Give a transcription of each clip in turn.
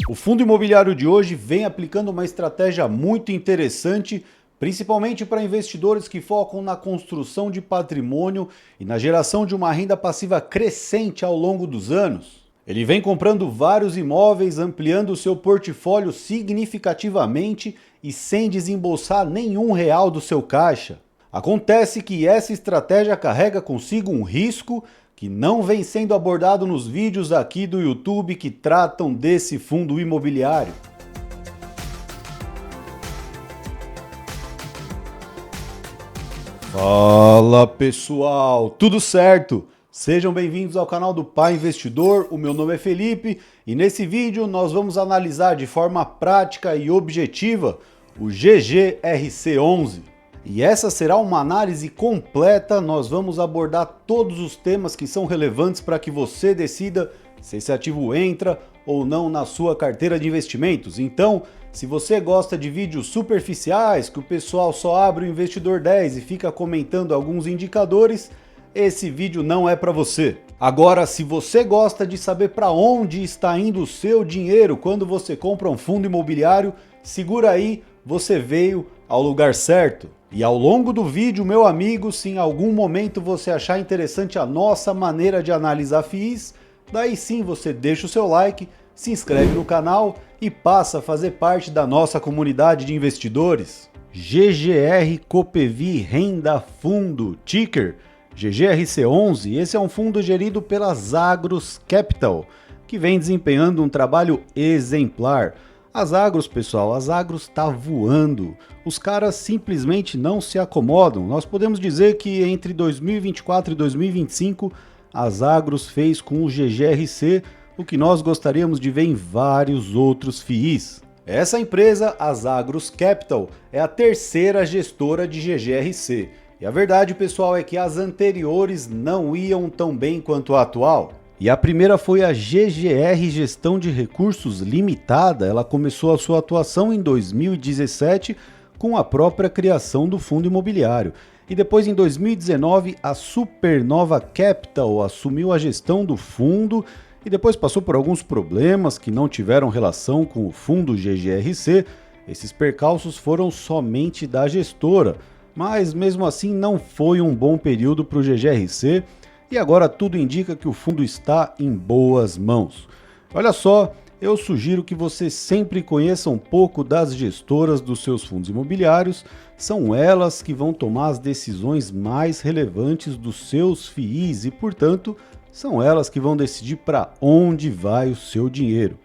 O fundo imobiliário de hoje vem aplicando uma estratégia muito interessante, principalmente para investidores que focam na construção de patrimônio e na geração de uma renda passiva crescente ao longo dos anos. Ele vem comprando vários imóveis, ampliando o seu portfólio significativamente e sem desembolsar nenhum real do seu caixa. Acontece que essa estratégia carrega consigo um risco que não vem sendo abordado nos vídeos aqui do YouTube que tratam desse fundo imobiliário. Fala pessoal, tudo certo? Sejam bem-vindos ao canal do Pai Investidor, o meu nome é Felipe e nesse vídeo nós vamos analisar de forma prática e objetiva o GGRC11. E essa será uma análise completa, nós vamos abordar todos os temas que são relevantes para que você decida se esse ativo entra ou não na sua carteira de investimentos. Então, se você gosta de vídeos superficiais, que o pessoal só abre o Investidor 10 e fica comentando alguns indicadores, esse vídeo não é para você. Agora, se você gosta de saber para onde está indo o seu dinheiro quando você compra um fundo imobiliário, segura aí, você veio ao lugar certo. E ao longo do vídeo, meu amigo, se em algum momento você achar interessante a nossa maneira de analisar FIIs, daí sim você deixa o seu like, se inscreve no canal e passa a fazer parte da nossa comunidade de investidores. GGR Coppevi Renda Fundo, ticker GGRC11, esse é um fundo gerido pela Zagros Capital, que vem desempenhando um trabalho exemplar. As Zagros, pessoal, a Zagros tá voando. Os caras simplesmente não se acomodam. Nós podemos dizer que entre 2024 e 2025, a Zagros fez com o GGRC o que nós gostaríamos de ver em vários outros FIIs. Essa empresa, a Zagros Capital, é a terceira gestora de GGRC. E a verdade, pessoal, é que as anteriores não iam tão bem quanto a atual. E a primeira foi a GGR Gestão de Recursos Limitada. Ela começou a sua atuação em 2017 com a própria criação do fundo imobiliário. E depois, em 2019, a Supernova Capital assumiu a gestão do fundo e depois passou por alguns problemas que não tiveram relação com o fundo GGRC. Esses percalços foram somente da gestora, mas mesmo assim não foi um bom período para o GGRC. E agora tudo indica que o fundo está em boas mãos. Olha só, eu sugiro que você sempre conheça um pouco das gestoras dos seus fundos imobiliários. São elas que vão tomar as decisões mais relevantes dos seus FIIs e, portanto, são elas que vão decidir para onde vai o seu dinheiro.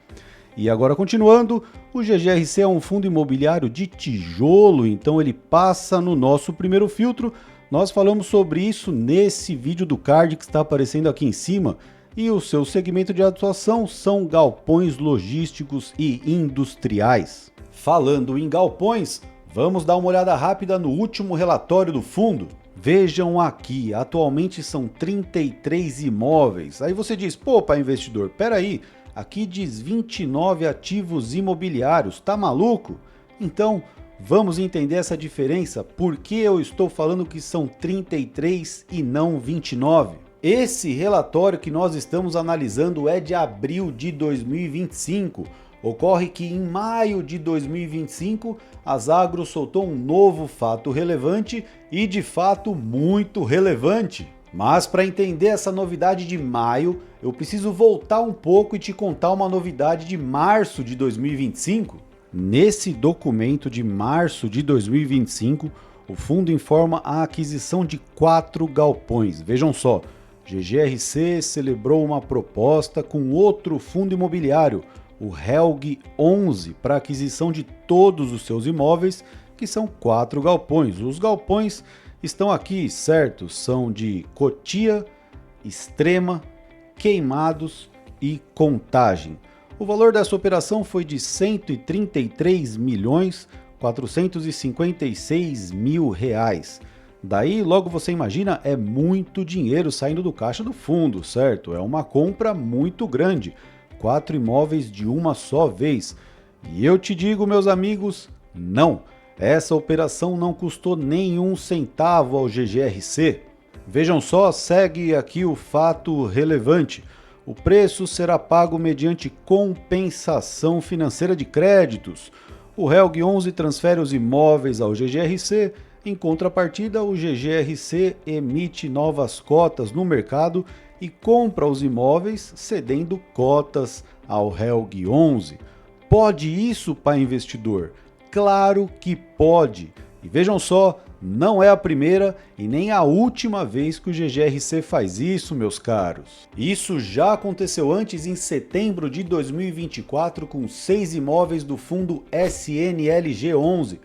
E agora, continuando, o GGRC é um fundo imobiliário de tijolo, então ele passa no nosso primeiro filtro. Nós falamos sobre isso nesse vídeo do card que está aparecendo aqui em cima e o seu segmento de atuação são galpões logísticos e industriais. Falando em galpões, vamos dar uma olhada rápida no último relatório do fundo. Vejam aqui, atualmente são 33 imóveis. Aí você diz, pô, pai investidor, peraí, aqui diz 29 ativos imobiliários, tá maluco? Então, vamos entender essa diferença, por que eu estou falando que são 33 e não 29. Esse relatório que nós estamos analisando é de abril de 2025. Ocorre que em maio de 2025, a Zagros soltou um novo fato relevante e de fato muito relevante. Mas para entender essa novidade de maio, eu preciso voltar um pouco e te contar uma novidade de março de 2025. Nesse documento de março de 2025, o fundo informa a aquisição de 4 galpões. Vejam só, GGRC celebrou uma proposta com outro fundo imobiliário, o Helg 11, para aquisição de todos os seus imóveis, que são 4 galpões. Os galpões estão aqui, certo? São de Cotia, Extrema, Queimados e Contagem. O valor dessa operação foi de R$ 133.456.000. Daí, logo você imagina, é muito dinheiro saindo do caixa do fundo, certo? É uma compra muito grande, 4 imóveis de uma só vez. E eu te digo, meus amigos, não, essa operação não custou nenhum centavo ao GGRC. Vejam só, segue aqui o fato relevante. O preço será pago mediante compensação financeira de créditos. O Helg 11 transfere os imóveis ao GGRC. Em contrapartida, o GGRC emite novas cotas no mercado e compra os imóveis, cedendo cotas ao Helg 11. Pode isso, pai investidor? Claro que pode. E vejam só, não é a primeira e nem a última vez que o GGRC faz isso, meus caros. Isso já aconteceu antes, em setembro de 2024, com 6 imóveis do fundo SNLG11.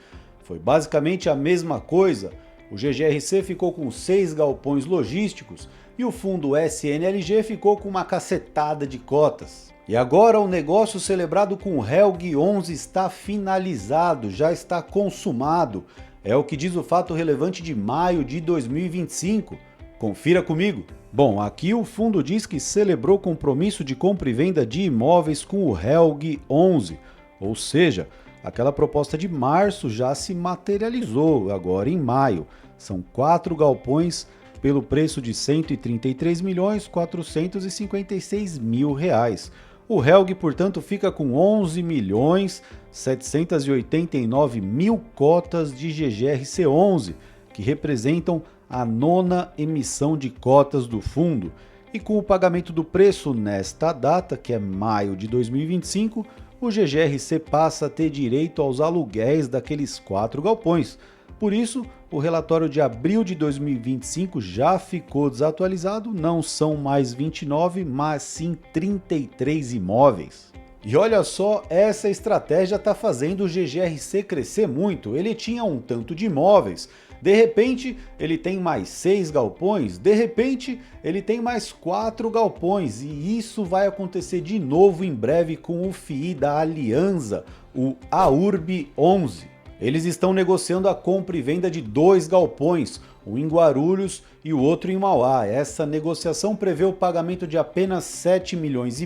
Foi basicamente a mesma coisa. O GGRC ficou com 6 galpões logísticos e o fundo SNLG ficou com uma cacetada de cotas. E agora o negócio celebrado com o Helg 11 está finalizado, já está consumado. É o que diz o fato relevante de maio de 2025. Confira comigo. Bom, aqui o fundo diz que celebrou compromisso de compra e venda de imóveis com o Helg 11, ou seja, aquela proposta de março já se materializou agora em maio. São 4 galpões pelo preço de R$ 133.456.000. O Helg, portanto, fica com 11.789.000 cotas de GGRC11, que representam a 9ª emissão de cotas do fundo. E com o pagamento do preço nesta data, que é maio de 2025, o GGRC passa a ter direito aos aluguéis daqueles 4 galpões. Por isso, o relatório de abril de 2025 já ficou desatualizado, não são mais 29, mas sim 33 imóveis. E olha só, essa estratégia está fazendo o GGRC crescer muito. Ele tinha um tanto de imóveis, de repente ele tem mais 6 galpões, de repente ele tem mais 4 galpões, e isso vai acontecer de novo em breve com o FII da Alianza, o AURB 11. Eles estão negociando a compra e venda de 2 galpões, um em Guarulhos e o outro em Mauá. Essa negociação prevê o pagamento de apenas R$7,5 milhões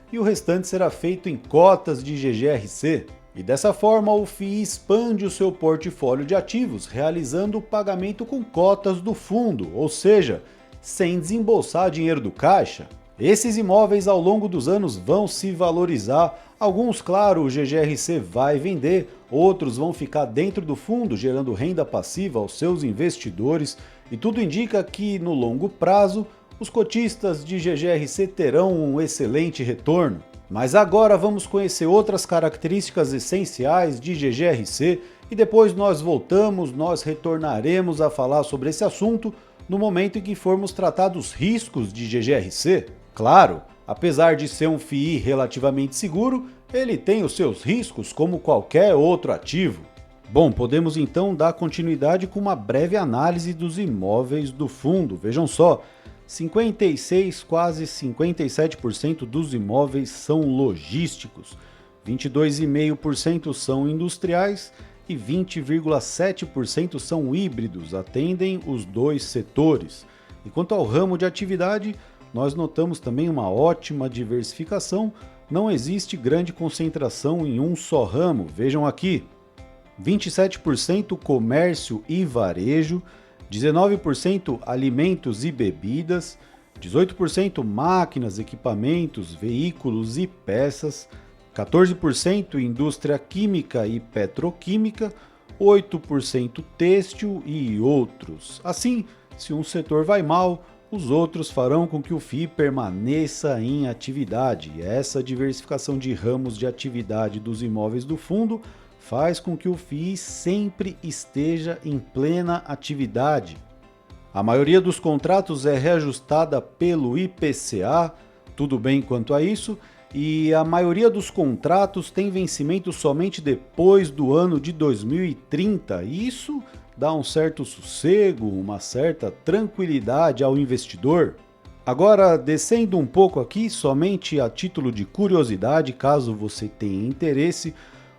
e o restante será feito em cotas de GGRC. E dessa forma o FII expande o seu portfólio de ativos, realizando o pagamento com cotas do fundo, ou seja, sem desembolsar dinheiro do caixa. Esses imóveis ao longo dos anos vão se valorizar, alguns, claro, o GGRC vai vender, outros vão ficar dentro do fundo, gerando renda passiva aos seus investidores, e tudo indica que, no longo prazo, os cotistas de GGRC terão um excelente retorno. Mas agora vamos conhecer outras características essenciais de GGRC e depois nós retornaremos a falar sobre esse assunto no momento em que formos tratar dos riscos de GGRC. Claro, apesar de ser um FII relativamente seguro, ele tem os seus riscos como qualquer outro ativo. Bom, podemos então dar continuidade com uma breve análise dos imóveis do fundo. Vejam só, 56, quase 57% dos imóveis são logísticos, 22,5% são industriais e 20,7% são híbridos, atendem os dois setores. E quanto ao ramo de atividade, nós notamos também uma ótima diversificação, não existe grande concentração em um só ramo. Vejam aqui, 27% comércio e varejo, 19% alimentos e bebidas, 18% máquinas, equipamentos, veículos e peças, 14% indústria química e petroquímica, 8% têxtil e outros. Assim, se um setor vai mal, os outros farão com que o FII permaneça em atividade. E essa diversificação de ramos de atividade dos imóveis do fundo faz com que o FII sempre esteja em plena atividade. A maioria dos contratos é reajustada pelo IPCA, tudo bem quanto a isso, e a maioria dos contratos tem vencimento somente depois do ano de 2030. E isso dá um certo sossego, uma certa tranquilidade ao investidor. Agora, descendo um pouco aqui, somente a título de curiosidade, caso você tenha interesse,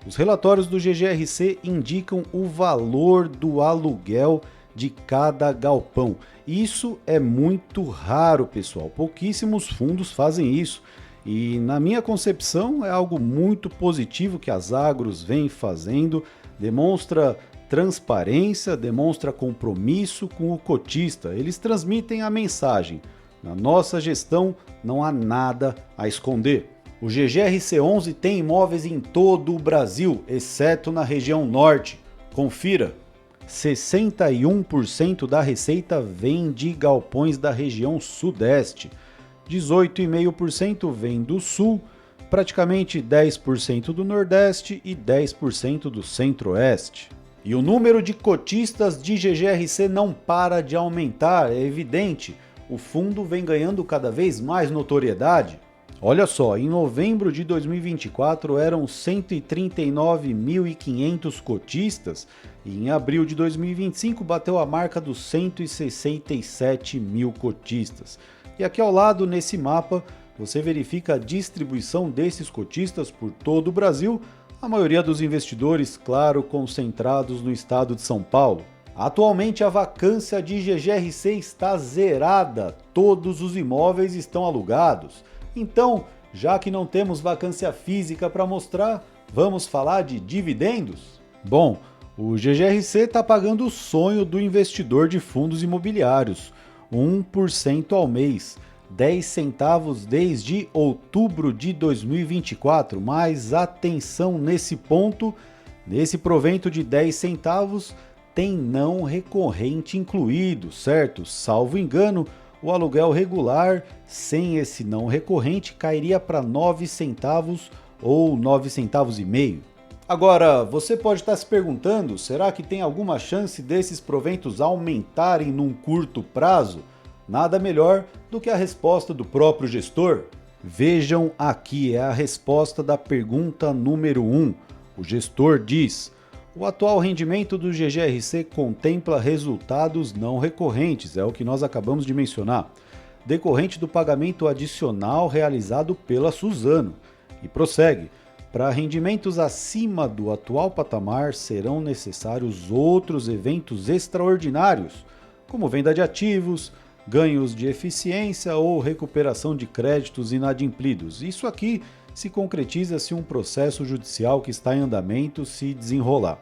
os relatórios do GGRC indicam o valor do aluguel de cada galpão. Isso é muito raro, pessoal. Pouquíssimos fundos fazem isso. E na minha concepção é algo muito positivo que as agros vêm fazendo, demonstra transparência, demonstra compromisso com o cotista. Eles transmitem a mensagem: Na nossa gestão não há nada a esconder. O GGRC11 tem imóveis em todo o Brasil, exceto na região norte. Confira! 61% da receita vem de galpões da região sudeste, 18,5% vem do sul, praticamente 10% do nordeste e 10% do centro-oeste. E o número de cotistas de GGRC não para de aumentar, é evidente. O fundo vem ganhando cada vez mais notoriedade. Olha só, em novembro de 2024 eram 139.500 cotistas e em abril de 2025 bateu a marca dos 167 mil cotistas. E aqui ao lado, nesse mapa, você verifica a distribuição desses cotistas por todo o Brasil, a maioria dos investidores, claro, concentrados no estado de São Paulo. Atualmente a vacância de GGRC está zerada, todos os imóveis estão alugados. Então, já que não temos vacância física para mostrar, vamos falar de dividendos? Bom, o GGRC está pagando o sonho do investidor de fundos imobiliários, 1% ao mês, 10 centavos desde outubro de 2024, mas atenção nesse ponto, nesse provento de 10 centavos tem não recorrente incluído, certo? Salvo engano, o aluguel regular, sem esse não recorrente, cairia para 9 centavos ou 9 centavos e meio. Agora, você pode estar se perguntando, será que tem alguma chance desses proventos aumentarem num curto prazo? Nada melhor do que a resposta do próprio gestor. Vejam aqui, é a resposta da pergunta número 1. O gestor diz: o atual rendimento do GGRC contempla resultados não recorrentes, é o que nós acabamos de mencionar, decorrente do pagamento adicional realizado pela Suzano. E prossegue: para rendimentos acima do atual patamar serão necessários outros eventos extraordinários, como venda de ativos, ganhos de eficiência ou recuperação de créditos inadimplidos. Isso aqui se concretiza se um processo judicial que está em andamento se desenrolar.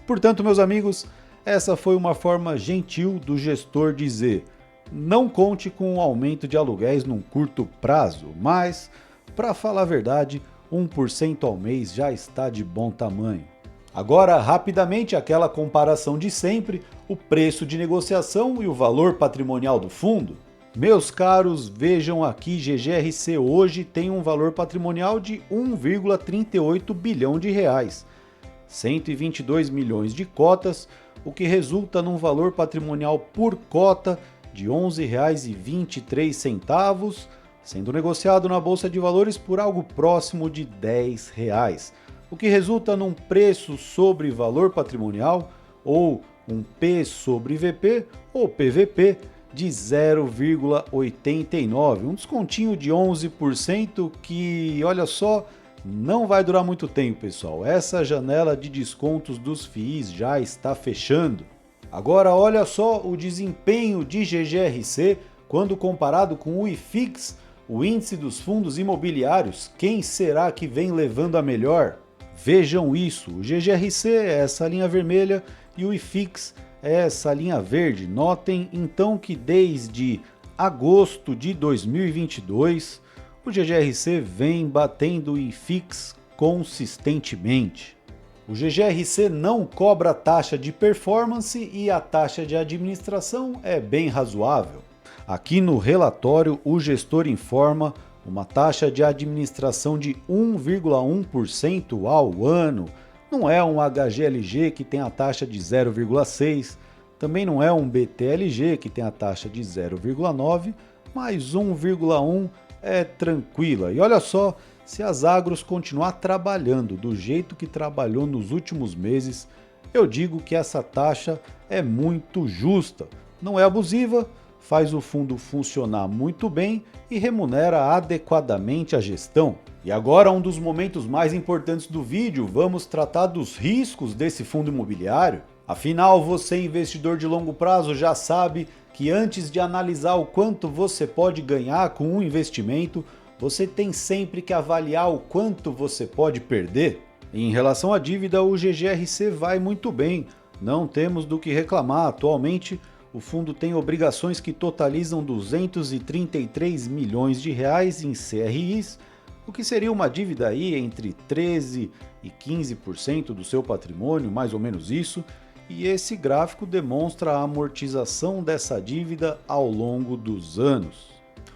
Portanto, meus amigos, essa foi uma forma gentil do gestor dizer: não conte com um aumento de aluguéis num curto prazo, mas, para falar a verdade, 1% ao mês já está de bom tamanho. Agora, rapidamente, aquela comparação de sempre, o preço de negociação e o valor patrimonial do fundo. Meus caros, vejam aqui, GGRC hoje tem um valor patrimonial de 1,38 bilhão de reais, 122 milhões de cotas, o que resulta num valor patrimonial por cota de R$ 11,23, sendo negociado na Bolsa de Valores por algo próximo de R$ 10, o que resulta num preço sobre valor patrimonial, ou um P sobre VP, ou PVP, de 0,89, um descontinho de 11% que, olha só, não vai durar muito tempo, pessoal. Essa janela de descontos dos FIIs já está fechando. Agora, olha só o desempenho de GGRC quando comparado com o IFIX, o índice dos fundos imobiliários. Quem será que vem levando a melhor? Vejam isso, o GGRC é essa linha vermelha e o IFIX é essa linha verde. Notem então que desde agosto de 2022, o GGRC vem batendo o IFIX consistentemente. O GGRC não cobra taxa de performance e a taxa de administração é bem razoável. Aqui no relatório, o gestor informa uma taxa de administração de 1,1% ao ano. Não é um HGLG que tem a taxa de 0,6%, também não é um BTLG que tem a taxa de 0,9%, mas 1,1% é tranquila. E olha só, se as agros continuar trabalhando do jeito que trabalhou nos últimos meses, eu digo que essa taxa é muito justa, não é abusiva, faz o fundo funcionar muito bem e remunera adequadamente a gestão. E agora, um dos momentos mais importantes do vídeo, vamos tratar dos riscos desse fundo imobiliário. Afinal, você, investidor de longo prazo, já sabe que antes de analisar o quanto você pode ganhar com um investimento, você tem sempre que avaliar o quanto você pode perder. Em relação à dívida, o GGRC vai muito bem, não temos do que reclamar. Atualmente, o fundo tem obrigações que totalizam 233 milhões de reais em CRIs, o que seria uma dívida aí entre 13% e 15% do seu patrimônio, mais ou menos isso, e esse gráfico demonstra a amortização dessa dívida ao longo dos anos.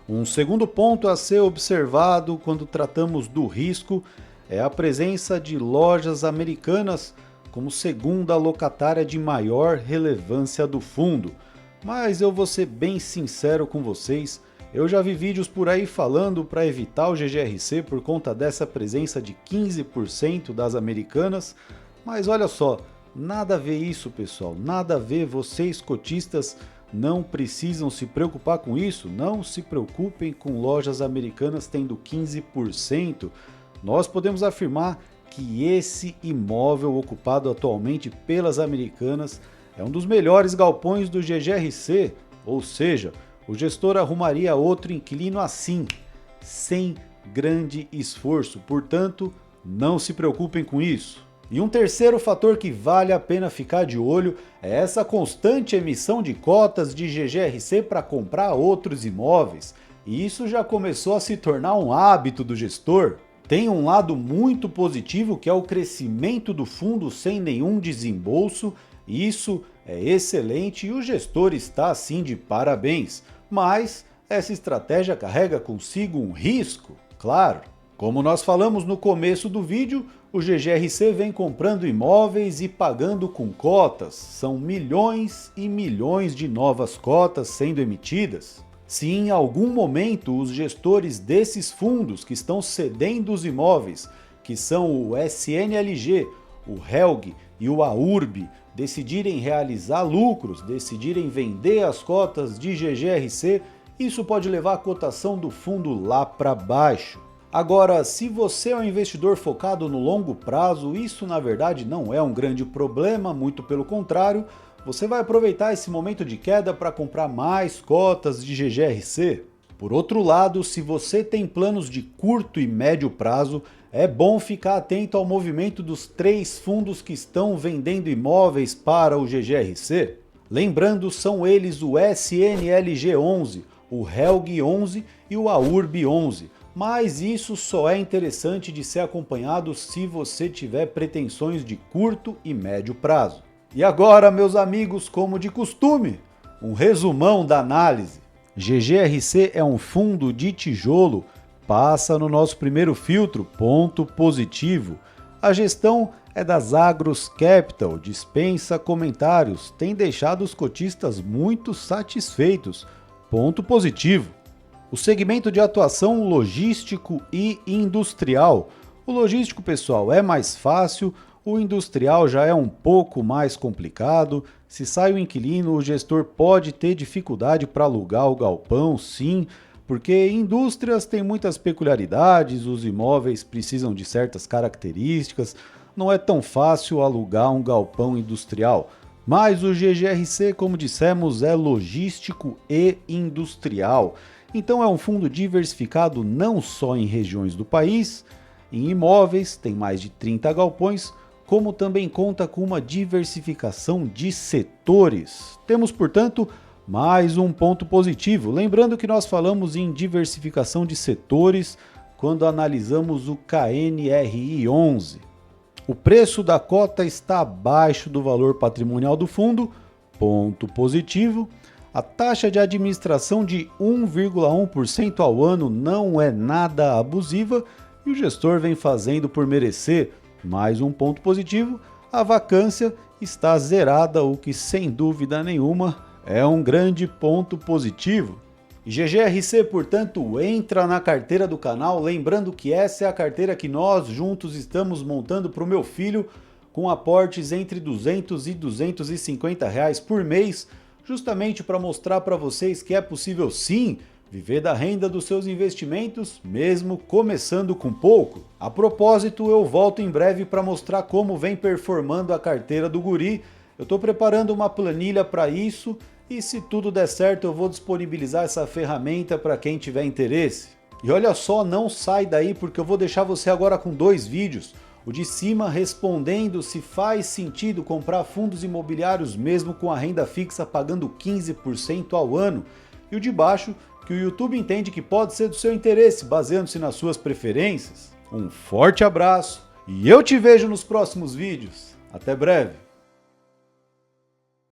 Um segundo ponto a ser observado quando tratamos do risco é a presença de lojas americanas como segunda locatária de maior relevância do fundo. Mas eu vou ser bem sincero com vocês, eu já vi vídeos por aí falando para evitar o GGRC por conta dessa presença de 15% das americanas, mas olha só, nada a ver isso, pessoal, nada a ver. Vocês cotistas não precisam se preocupar com isso, não se preocupem com lojas americanas tendo 15%. Nós podemos afirmar que esse imóvel ocupado atualmente pelas americanas é um dos melhores galpões do GGRC, ou seja, o gestor arrumaria outro inquilino assim, sem grande esforço, portanto, não se preocupem com isso. E um terceiro fator que vale a pena ficar de olho é essa constante emissão de cotas de GGRC para comprar outros imóveis. E isso já começou a se tornar um hábito do gestor. Tem um lado muito positivo que é o crescimento do fundo sem nenhum desembolso. Isso é excelente e o gestor está sim de parabéns. Mas essa estratégia carrega consigo um risco, claro. Como nós falamos no começo do vídeo, o GGRC vem comprando imóveis e pagando com cotas. São milhões e milhões de novas cotas sendo emitidas. Se em algum momento os gestores desses fundos que estão cedendo os imóveis, que são o SNLG, o HELG e o AURB, decidirem realizar lucros, decidirem vender as cotas de GGRC, isso pode levar a cotação do fundo lá para baixo. Agora, se você é um investidor focado no longo prazo, isso na verdade não é um grande problema, muito pelo contrário, você vai aproveitar esse momento de queda para comprar mais cotas de GGRC. Por outro lado, se você tem planos de curto e médio prazo, é bom ficar atento ao movimento dos 3 fundos que estão vendendo imóveis para o GGRC. Lembrando, são eles o SNLG 11, o HELG 11 e o AURB 11. Mas isso só é interessante de ser acompanhado se você tiver pretensões de curto e médio prazo. E agora, meus amigos, como de costume, um resumão da análise. GGRC é um fundo de tijolo, passa no nosso primeiro filtro, ponto positivo. A gestão é das Agros Capital, dispensa comentários, tem deixado os cotistas muito satisfeitos, ponto positivo. O segmento de atuação logístico e industrial. O logístico, pessoal, é mais fácil, o industrial já é um pouco mais complicado. Se sai o inquilino, o gestor pode ter dificuldade para alugar o galpão, sim, porque indústrias têm muitas peculiaridades, os imóveis precisam de certas características, não é tão fácil alugar um galpão industrial. Mas o GGRC, como dissemos, é logístico e industrial. Então é um fundo diversificado não só em regiões do país, em imóveis, tem mais de 30 galpões, como também conta com uma diversificação de setores. Temos, portanto, mais um ponto positivo. Lembrando que nós falamos em diversificação de setores quando analisamos o KNRI 11. O preço da cota está abaixo do valor patrimonial do fundo, ponto positivo. A taxa de administração de 1,1% ao ano não é nada abusiva e o gestor vem fazendo por merecer. Mais um ponto positivo, a vacância está zerada, o que sem dúvida nenhuma é um grande ponto positivo. E GGRC, portanto, entra na carteira do canal, lembrando que essa é a carteira que nós juntos estamos montando para o meu filho, com aportes entre R$200 e R$250 por mês, justamente para mostrar para vocês que é possível sim viver da renda dos seus investimentos, mesmo começando com pouco. A propósito, eu volto em breve para mostrar como vem performando a carteira do Guri. Eu estou preparando uma planilha para isso e se tudo der certo eu vou disponibilizar essa ferramenta para quem tiver interesse. E olha só, não sai daí porque eu vou deixar você agora com 2 vídeos. O de cima respondendo se faz sentido comprar fundos imobiliários mesmo com a renda fixa pagando 15% ao ano. E o de baixo, que o YouTube entende que pode ser do seu interesse, baseando-se nas suas preferências. Um forte abraço e eu te vejo nos próximos vídeos. Até breve!